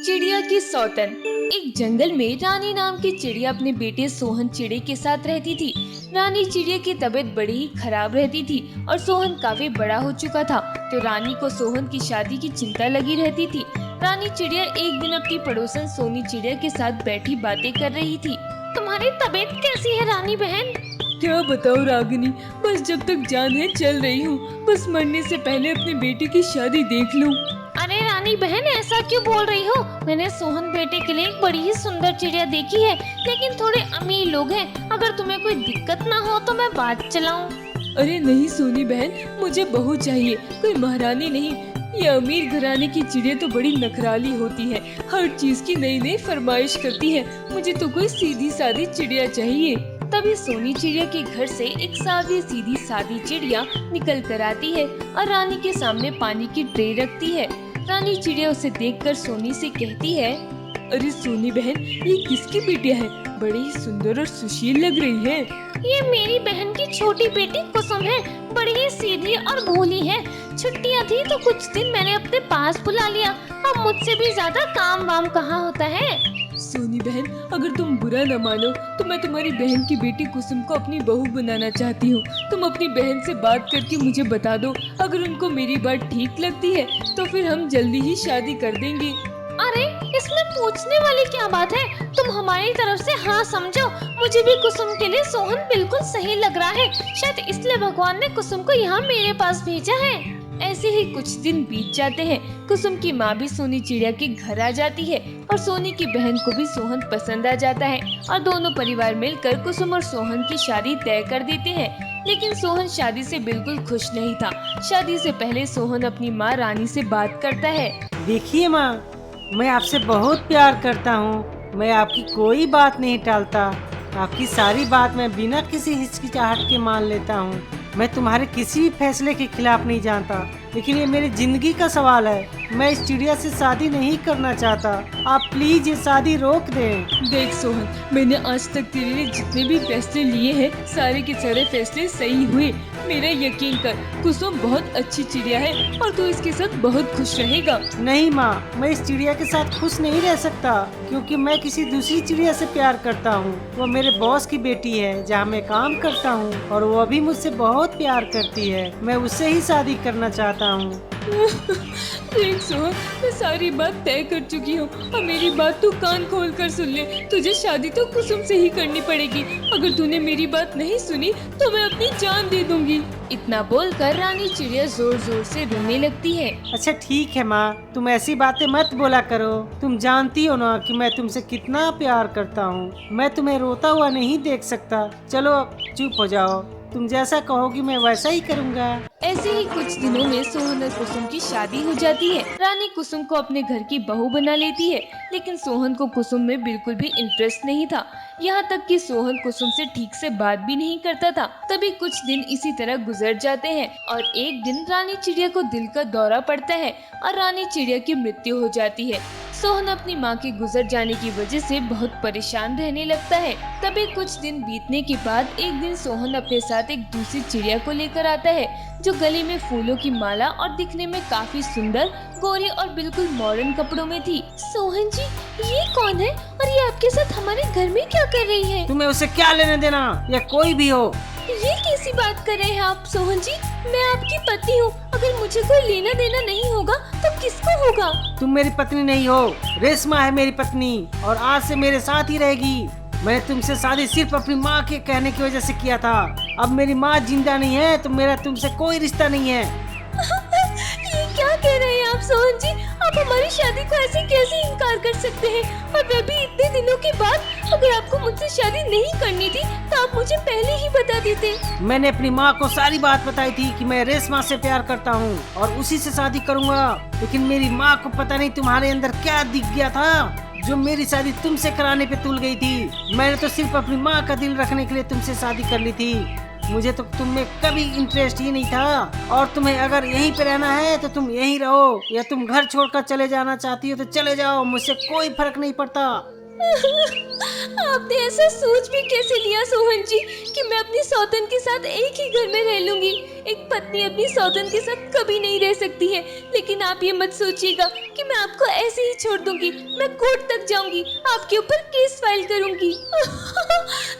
चिड़िया की सौतन। एक जंगल में रानी नाम की चिड़िया अपने बेटे सोहन चिड़े के साथ रहती थी। रानी चिड़िया की तबीयत बड़ी ही खराब रहती थी और सोहन काफी बड़ा हो चुका था, तो रानी को सोहन की शादी की चिंता लगी रहती थी। रानी चिड़िया एक दिन अपनी पड़ोसन सोनी चिड़िया के साथ बैठी बातें कर रही थी। तुम्हारी तबीयत कैसी है रानी बहन? क्या बताओ रागिनी, बस जब तक जान है चल रही हूँ। बस मरने से पहले अपने बेटे की शादी देख लूँ। अरे रानी बहन, ऐसा क्यों बोल रही हो? मैंने सोहन बेटे के लिए एक बड़ी ही सुंदर चिड़िया देखी है, लेकिन थोड़े अमीर लोग हैं। अगर तुम्हें कोई दिक्कत ना हो तो मैं बात चलाऊं। अरे नहीं सोनी बहन, मुझे बहू चाहिए, कोई महारानी नहीं। ये अमीर घराने की चिड़िया तो बड़ी नखराली होती है, हर चीज की नई नई फरमाइश करती है। मुझे तो कोई सीधी सादी चिड़िया चाहिए। तभी सोनी चिड़िया के घर से एक सादी सीधी सादी चिड़िया निकल कर आती है और रानी के सामने पानी की ट्रे रखती है। रानी चिड़िया उसे देखकर सोनी से कहती है, अरे सोनी बहन, ये किसकी बिटिया है? बड़ी ही सुंदर और सुशील लग रही है। ये मेरी बहन की छोटी बेटी कुसुम है, बड़ी ही सीधी और भोली है। छुट्टियाँ थी तो कुछ दिन मैंने अपने पास बुला लिया। अब मुझसे भी ज्यादा काम वाम कहाँ होता है। सोनी बहन, अगर तुम बुरा न मानो तो मैं तुम्हारी बहन की बेटी कुसुम को अपनी बहू बनाना चाहती हूँ। तुम अपनी बहन से बात करके मुझे बता दो, अगर उनको मेरी बात ठीक लगती है तो फिर हम जल्दी ही शादी कर देंगे। अरे इसमें पूछने वाली क्या बात है? तुम हमारी तरफ से हाँ समझो। मुझे भी कुसुम के लिए सोहन बिल्कुल सही लग रहा है। शायद इसलिए भगवान ने कुसुम को यहाँ मेरे पास भेजा है। ऐसे ही कुछ दिन बीत जाते हैं। कुसुम की माँ भी सोनी चिड़िया के घर आ जाती है और सोनी की बहन को भी सोहन पसंद आ जाता है और दोनों परिवार मिलकर कुसुम और सोहन की शादी तय कर देते हैं। लेकिन सोहन शादी से बिल्कुल खुश नहीं था। शादी से पहले सोहन अपनी माँ रानी से बात करता है। देखिए माँ, मैं आपसे बहुत प्यार करता हूँ। मैं आपकी कोई बात नहीं टालता। आपकी सारी बात मैं बिना किसी हिचकिचाहट के मान लेता हूँ। मैं तुम्हारे किसी भी फैसले के खिलाफ नहीं जानता, लेकिन ये मेरी जिंदगी का सवाल है। मैं इस चिड़िया से शादी नहीं करना चाहता। आप प्लीज ये शादी रोक दें। देख सोहन, मैंने आज तक तेरे लिए जितने भी फैसले लिए हैं, सारे के सारे फैसले सही हुए। मेरा यकीन कर, कुसुम बहुत अच्छी चिड़िया है और तू इसके साथ बहुत खुश रहेगा। नहीं माँ, मैं इस चिड़िया के साथ खुश नहीं रह सकता, क्योंकि मैं किसी दूसरी चिड़िया से प्यार करता हूँ। वो मेरे बॉस की बेटी है जहाँ मैं काम करता हूँ, और वो भी मुझसे बहुत प्यार करती है। मैं उससे ही शादी करना चाहता हूँ। देख सोहन, मैं सारी बात तय कर चुकी हूँ और मेरी बात तू कान खोल कर सुन ले। तुझे शादी तो कुसुम से ही करनी पड़ेगी। अगर तूने मेरी बात नहीं सुनी तो मैं अपनी जान दे दूंगी। इतना बोलकर रानी चिड़िया जोर जोर से रोने लगती है। अच्छा ठीक है माँ, तुम ऐसी बातें मत बोला करो। तुम जानती हो ना कि मैं तुमसे कितना प्यार करता हूँ। मैं तुम्हें रोता हुआ नहीं देख सकता। चलो अब चुप हो जाओ, तुम जैसा कहोगी मैं वैसा ही करूँगा। ऐसे ही कुछ दिनों में सोहन और कुसुम की शादी हो जाती है। रानी कुसुम को अपने घर की बहू बना लेती है, लेकिन सोहन को कुसुम में बिल्कुल भी इंटरेस्ट नहीं था। यहाँ तक कि सोहन कुसुम से ठीक से बात भी नहीं करता था। तभी कुछ दिन इसी तरह गुजर जाते हैं और एक दिन रानी चिड़िया को दिल का दौरा पड़ता है और रानी चिड़िया की मृत्यु हो जाती है। सोहन अपनी माँ के गुजर जाने की वजह से बहुत परेशान रहने लगता है। तभी कुछ दिन बीतने के बाद एक दिन सोहन अपने साथ एक दूसरी चिड़िया को लेकर आता है, जो गले में फूलों की माला और दिखने में काफी सुंदर, गोरी और बिल्कुल मॉडर्न कपड़ों में थी। सोहन जी, ये कौन है और ये आपके साथ हमारे घर में क्या कर रही है? तुम्हें उसे क्या लेने देना, या कोई भी हो। ये कैसी बात कर रहे हैं आप सोहन जी? मैं आपकी पत्नी हूँ। अगर मुझे कोई लेना देना नहीं होगा तो किसको होगा? तुम मेरी पत्नी नहीं हो, रेशमा है मेरी पत्नी, और आज से मेरे साथ ही रहेगी। मैंने तुमसे शादी सिर्फ अपनी माँ के कहने की वजह से किया था। अब मेरी माँ जिंदा नहीं है तो मेरा तुमसे कोई रिश्ता नहीं है। ये क्या कह रहे हैं आप सोहन जी? आप हमारी शादी को ऐसे कैसे इनकार कर सकते हैं, और वह भी इतने दिनों के बाद? अगर आपको मुझसे शादी नहीं करनी थी तो आप मुझे पहले ही बता देते। मैंने अपनी माँ को सारी बात बताई थी कि मैं रेशमा से प्यार करता हूँ और उसी से शादी करूँगा, लेकिन मेरी माँ को पता नहीं तुम्हारे अंदर क्या दिख गया था जो मेरी शादी तुमसे कराने पे तुल गई थी। मैंने तो सिर्फ अपनी माँ का दिल रखने के लिए तुमसे शादी कर ली थी। मुझे तो तुम में कभी इंटरेस्ट ही नहीं था, और तुम्हें अगर यहीं पे रहना है तो तुम यहीं रहो, या तुम घर छोड़कर चले जाना चाहती हो तो चले जाओ, मुझसे कोई फर्क नहीं पड़ता। आपने ऐसा सोच भी कैसे लिया सोहन जी कि मैं अपनी सौतन के साथ एक ही घर में रह लूंगी। एक पत्नी अपनी सौतन के साथ कभी नहीं रह सकती है। लेकिन आप ये मत सोचिएगा कि मैं आपको ऐसे ही छोड़ दूंगी। मैं कोर्ट तक जाऊंगी, आपके ऊपर केस फाइल करूंगी।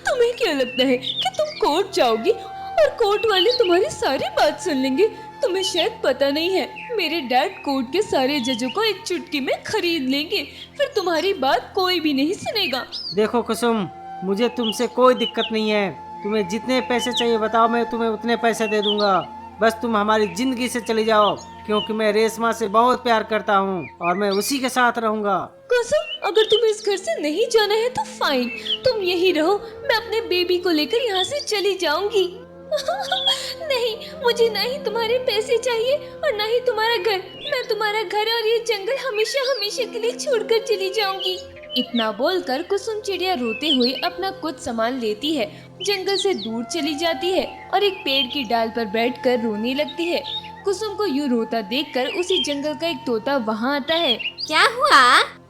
तुम्हें क्या लगता है कि तुम कोर्ट जाओगी और कोर्ट वाले तुम्हारी सारी बात सुन लेंगे? तुम्हें शायद पता नहीं है, मेरे डैड कोर्ट के सारे जजों को एक चुटकी में खरीद लेंगे। फिर तुम्हारी बात कोई भी नहीं सुनेगा। देखो कुसुम, मुझे तुमसे कोई दिक्कत नहीं है। तुम्हें जितने पैसे चाहिए बताओ, मैं तुम्हें उतने पैसे दे दूंगा। बस तुम हमारी जिंदगी से चली जाओ, क्योंकि मैं रेशमा से बहुत प्यार करता हूँ और मैं उसी के साथ रहूंगा। कुसुम, अगर तुम्हें इस घर से नहीं जाना है तो फाइन, तुम यही रहो। मैं अपने बेबी को लेकर यहाँ से चली जाऊंगी। नहीं, मुझे ना ही तुम्हारे पैसे चाहिए और ना ही तुम्हारा घर। मैं तुम्हारा घर और ये जंगल हमेशा हमेशा के लिए छोड़कर चली जाऊंगी। इतना बोलकर कुसुम चिड़िया रोते हुए अपना कुछ सामान लेती है, जंगल से दूर चली जाती है और एक पेड़ की डाल पर बैठकर रोने लगती है। कुसुम को यूं रोता देखकर उसी जंगल का एक तोता वहाँ आता है। क्या हुआ?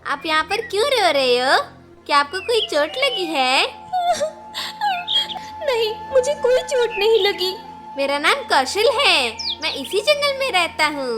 आप यहाँ पर क्यों रो रहे हो? क्या आपको कोई चोट लगी है? नहीं, मुझे कोई चोट नहीं लगी। मेरा नाम कौशल है, मैं इसी जंगल में रहता हूँ।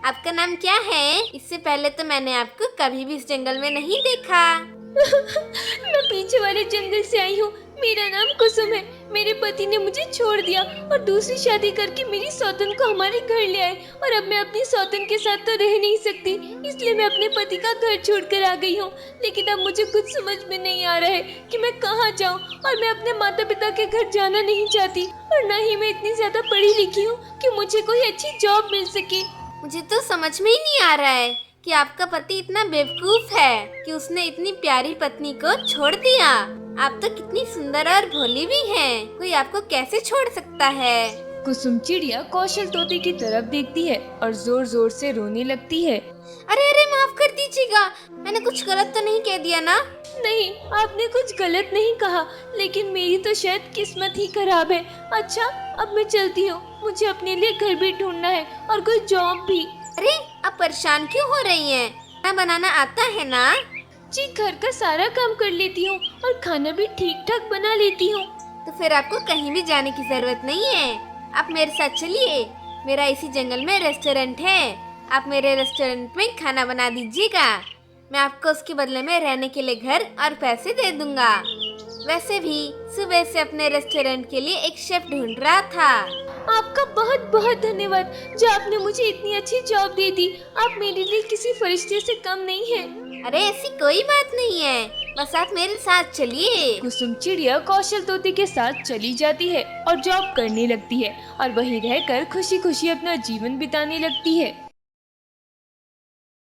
आपका नाम क्या है? इससे पहले तो मैंने आपको कभी भी इस जंगल में नहीं देखा। मैं पीछे वाले जंगल से आई हूँ। मेरा नाम कुसुम है। मेरे पति ने मुझे छोड़ दिया और दूसरी शादी करके मेरी सौतन को हमारे घर ले आए और अब मैं अपनी सौतन के साथ तो रह नहीं सकती, इसलिए मैं अपने पति का घर छोड़कर आ गई हूँ। लेकिन अब मुझे कुछ समझ में नहीं आ रहा है कि मैं कहाँ जाऊँ और मैं अपने माता पिता के घर जाना नहीं चाहती और न ही मैं इतनी ज्यादा पढ़ी लिखी हूँ कि मुझे कोई अच्छी जॉब मिल सके। मुझे तो समझ में ही नहीं आ रहा है कि आपका पति इतना बेवकूफ है कि उसने इतनी प्यारी पत्नी को छोड़ दिया। आप तो कितनी सुंदर और भोली भी हैं, कोई आपको कैसे छोड़ सकता है? कुसुम चिड़िया कौशल तोते की तरफ देखती है और जोर जोर से रोने लगती है। अरे अरे, माफ कर दीजिएगा, मैंने कुछ गलत तो नहीं कह दिया ना? नहीं, आपने कुछ गलत नहीं कहा, लेकिन मेरी तो शायद किस्मत ही खराब है। अच्छा, अब मैं चलती हूँ, मुझे अपने लिए घर भी ढूंढना है और कोई जॉब भी। अरे, आप परेशान क्यों हो रही हैं? खाना बनाना आता है ना? जी, घर का सारा काम कर लेती हूँ और खाना भी ठीक ठाक बना लेती हूँ। तो फिर आपको कहीं भी जाने की जरूरत नहीं है। आप मेरे साथ चलिए, मेरा इसी जंगल में रेस्टोरेंट है। आप मेरे रेस्टोरेंट में खाना बना दीजिएगा, मैं आपको उसके बदले में रहने के लिए घर और पैसे दे दूंगा। वैसे भी सुबह से अपने रेस्टोरेंट के लिए एक शेफ ढूंढ रहा था। आपका बहुत बहुत धन्यवाद जो आपने मुझे इतनी अच्छी जॉब दे दी। आप मेरे लिए किसी फरिश्ते से कम नहीं हैं। अरे ऐसी कोई बात नहीं है, बस आप मेरे साथ चलिए। कुसुम चिड़िया कौशल तोते के साथ चली जाती है और जॉब करने लगती है और वहीं रहकर खुशी खुशी अपना जीवन बिताने लगती है।